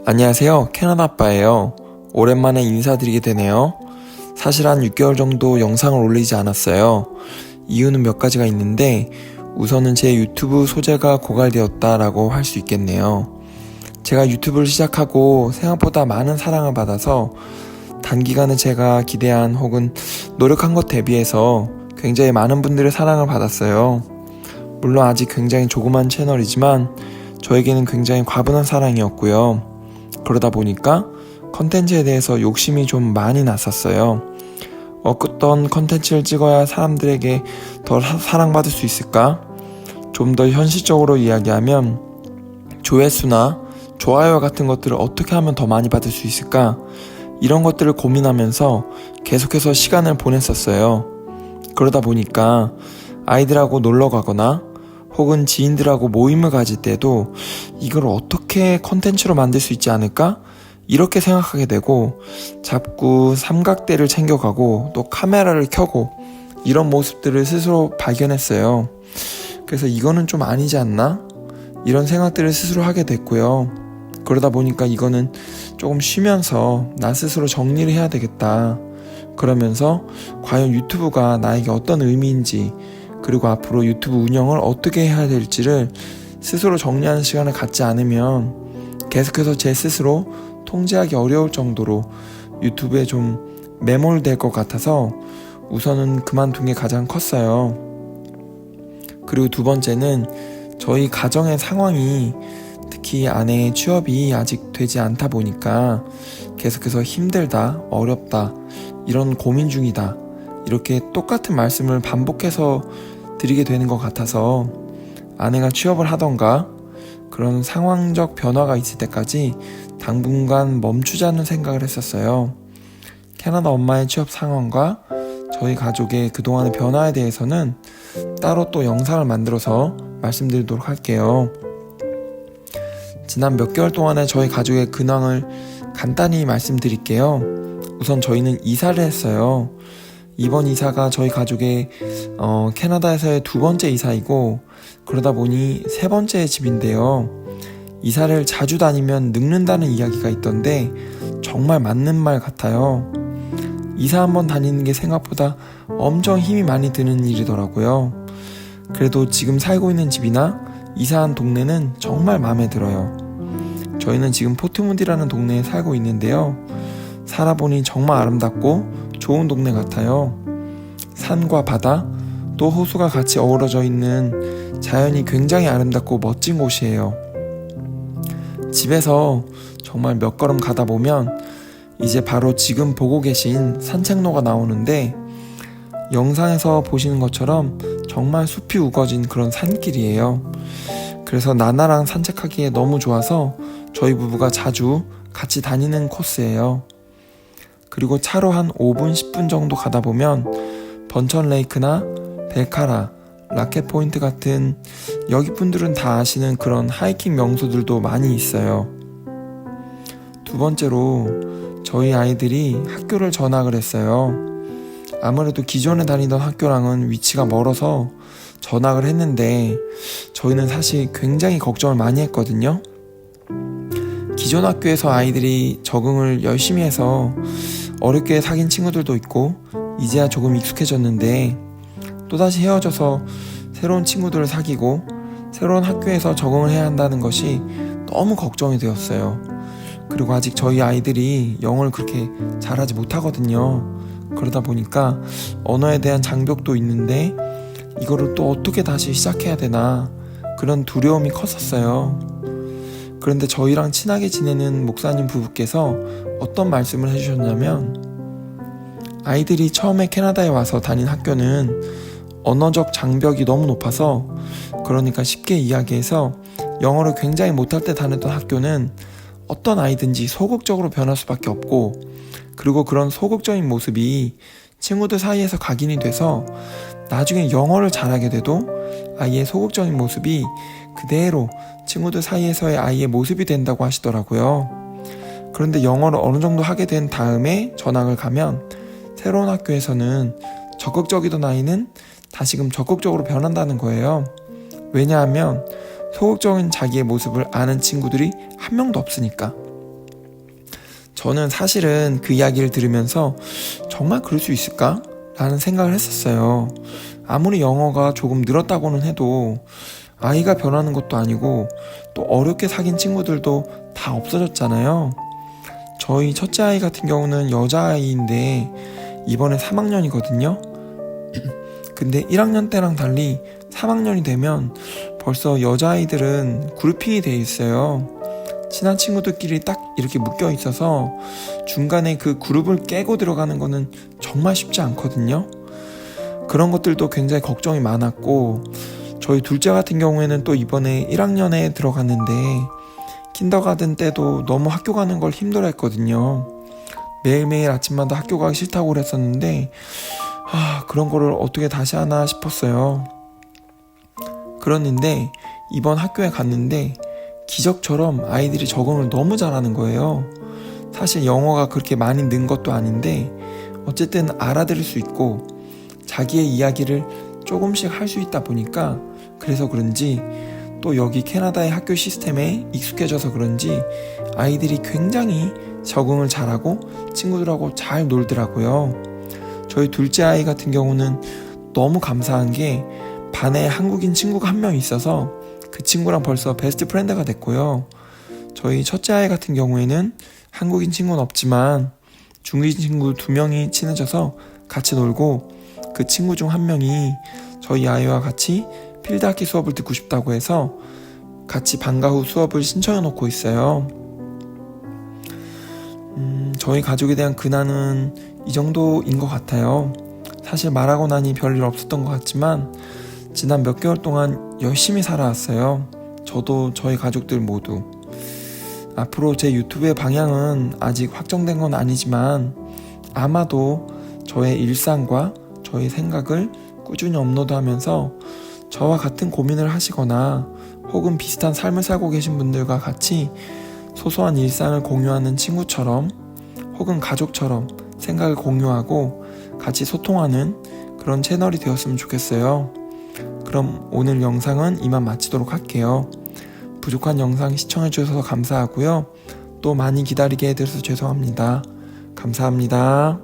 안녕하세요. 캐나다 아빠예요. 오랜만에 인사드리게 되네요. 사실 한 6개월 정도 영상을 올리지 않았어요. 이유는 몇 가지가 있는데 우선은 제 유튜브 소재가 고갈되었다라고 할 수 있겠네요. 제가 유튜브를 시작하고 생각보다 많은 사랑을 받아서 단기간에 제가 기대한 혹은 노력한 것 대비해서 굉장히 많은 분들의 사랑을 받았어요. 물론 아직 굉장히 조그만 채널이지만 저에게는 굉장히 과분한 사랑이었고요. 그러다 보니까 컨텐츠에 대해서 욕심이 좀 많이 났었어요. 어떤 컨텐츠를 찍어야 사람들에게 더 사랑받을 수 있을까? 좀 더 현실적으로 이야기하면 조회수나 좋아요 같은 것들을 어떻게 하면 더 많이 받을 수 있을까? 이런 것들을 고민하면서 계속해서 시간을 보냈었어요. 그러다 보니까 아이들하고 놀러 가거나 혹은 지인들하고 모임을 가질 때도 이걸 어떻게 컨텐츠로 만들 수 있지 않을까? 이렇게 생각하게 되고 자꾸 삼각대를 챙겨가고 또 카메라를 켜고 이런 모습들을 스스로 발견했어요. 그래서 이거는 좀 아니지 않나? 이런 생각들을 스스로 하게 됐고요. 그러다 보니까 이거는 조금 쉬면서 나 스스로 정리를 해야 되겠다. 그러면서 과연 유튜브가 나에게 어떤 의미인지 그리고 앞으로 유튜브 운영을 어떻게 해야 될지를 스스로 정리하는 시간을 갖지 않으면 계속해서 제 스스로 통제하기 어려울 정도로 유튜브에 좀 매몰될 것 같아서 우선은 그만둔 게 가장 컸어요. 그리고 두 번째는 저희 가정의 상황이 특히 아내의 취업이 아직 되지 않다 보니까 계속해서 힘들다, 어렵다, 이런 고민 중이다 이렇게 똑같은 말씀을 반복해서 드리게 되는 것 같아서 아내가 취업을 하던가 그런 상황적 변화가 있을 때까지 당분간 멈추자는 생각을 했었어요. 캐나다 엄마의 취업 상황과 저희 가족의 그동안의 변화에 대해서는 따로 또 영상을 만들어서 말씀드리도록 할게요. 지난 몇 개월 동안의 저희 가족의 근황을 간단히 말씀드릴게요. 우선 저희는 이사를 했어요. 이번 이사가 저희 가족의 캐나다에서의 두 번째 이사이고 그러다 보니 세 번째 집인데요. 이사를 자주 다니면 늙는다는 이야기가 있던데 정말 맞는 말 같아요. 이사 한번 다니는 게 생각보다 엄청 힘이 많이 드는 일이더라고요. 그래도 지금 살고 있는 집이나 이사한 동네는 정말 마음에 들어요. 저희는 지금 포트문디라는 동네에 살고 있는데요. 살아보니 정말 아름답고 좋은 동네 같아요. 산과 바다, 또 호수가 같이 어우러져 있는 자연이 굉장히 아름답고 멋진 곳이에요. 집에서 정말 몇 걸음 가다 보면 이제 바로 지금 보고 계신 산책로가 나오는데 영상에서 보시는 것처럼 정말 숲이 우거진 그런 산길이에요. 그래서 나나랑 산책하기에 너무 좋아서 저희 부부가 자주 같이 다니는 코스예요. 그리고 차로 한 5분, 10분 정도 가다 보면 번천 레이크나 벨카라, 라켓 포인트 같은 여기 분들은 다 아시는 그런 하이킹 명소들도 많이 있어요. 두 번째로 저희 아이들이 학교를 전학을 했어요. 아무래도 기존에 다니던 학교랑은 위치가 멀어서 전학을 했는데 저희는 사실 굉장히 걱정을 많이 했거든요. 기존 학교에서 아이들이 적응을 열심히 해서 어렵게 사귄 친구들도 있고 이제야 조금 익숙해졌는데 또다시 헤어져서 새로운 친구들을 사귀고 새로운 학교에서 적응을 해야 한다는 것이 너무 걱정이 되었어요. 그리고 아직 저희 아이들이 영어를 그렇게 잘하지 못하거든요. 그러다 보니까 언어에 대한 장벽도 있는데 이거를 또 어떻게 다시 시작해야 되나 그런 두려움이 컸었어요. 그런데 저희랑 친하게 지내는 목사님 부부께서 어떤 말씀을 해주셨냐면 아이들이 처음에 캐나다에 와서 다닌 학교는 언어적 장벽이 너무 높아서 그러니까 쉽게 이야기해서 영어를 굉장히 못할 때 다녔던 학교는 어떤 아이든지 소극적으로 변할 수밖에 없고 그리고 그런 소극적인 모습이 친구들 사이에서 각인이 돼서 나중에 영어를 잘하게 돼도 아이의 소극적인 모습이 그대로 친구들 사이에서의 아이의 모습이 된다고 하시더라고요. 그런데 영어를 어느 정도 하게 된 다음에 전학을 가면 새로운 학교에서는 적극적이던 아이는 다시금 적극적으로 변한다는 거예요. 왜냐하면 소극적인 자기의 모습을 아는 친구들이 한 명도 없으니까. 저는 사실은 그 이야기를 들으면서 정말 그럴 수 있을까? 라는 생각을 했었어요. 아무리 영어가 조금 늘었다고는 해도 아이가 변하는 것도 아니고 또 어렵게 사귄 친구들도 다 없어졌잖아요. 저희 첫째 아이 같은 경우는 여자아이인데 이번에 3학년이거든요. 근데 1학년 때랑 달리 3학년이 되면 벌써 여자아이들은 그룹핑이 돼 있어요. 친한 친구들끼리 딱 이렇게 묶여 있어서 중간에 그 그룹을 깨고 들어가는 거는 정말 쉽지 않거든요. 그런 것들도 굉장히 걱정이 많았고, 저희 둘째 같은 경우에는 또 이번에 1학년에 들어갔는데 킨더가든 때도 너무 학교 가는 걸 힘들어 했거든요. 매일매일 아침마다 학교 가기 싫다고 그랬었는데 그런 거를 어떻게 다시 하나 싶었어요. 그랬는데 이번 학교에 갔는데 기적처럼 아이들이 적응을 너무 잘하는 거예요. 사실 영어가 그렇게 많이 는 것도 아닌데 어쨌든 알아들을 수 있고 자기의 이야기를 조금씩 할 수 있다 보니까, 그래서 그런지 또 여기 캐나다의 학교 시스템에 익숙해져서 그런지 아이들이 굉장히 적응을 잘하고 친구들하고 잘 놀더라고요. 저희 둘째 아이 같은 경우는 너무 감사한 게 반에 한국인 친구가 한 명 있어서 그 친구랑 벌써 베스트 프렌드가 됐고요. 저희 첫째 아이 같은 경우에는 한국인 친구는 없지만 중국인 친구 2명이 친해져서 같이 놀고, 그 친구 중 한 명이 저희 아이와 같이 필드하키 수업을 듣고 싶다고 해서 같이 방과 후 수업을 신청해 놓고 있어요. 저희 가족에 대한 근황은 이 정도인 것 같아요. 사실 말하고 나니 별일 없었던 것 같지만 지난 몇 개월 동안 열심히 살아왔어요. 저도 저희 가족들 모두. 앞으로 제 유튜브의 방향은 아직 확정된 건 아니지만 아마도 저의 일상과 저의 생각을 꾸준히 업로드하면서 저와 같은 고민을 하시거나 혹은 비슷한 삶을 살고 계신 분들과 같이 소소한 일상을 공유하는 친구처럼 혹은 가족처럼 생각을 공유하고 같이 소통하는 그런 채널이 되었으면 좋겠어요. 그럼 오늘 영상은 이만 마치도록 할게요. 부족한 영상 시청해주셔서 감사하고요. 또 많이 기다리게 해드려서 죄송합니다. 감사합니다.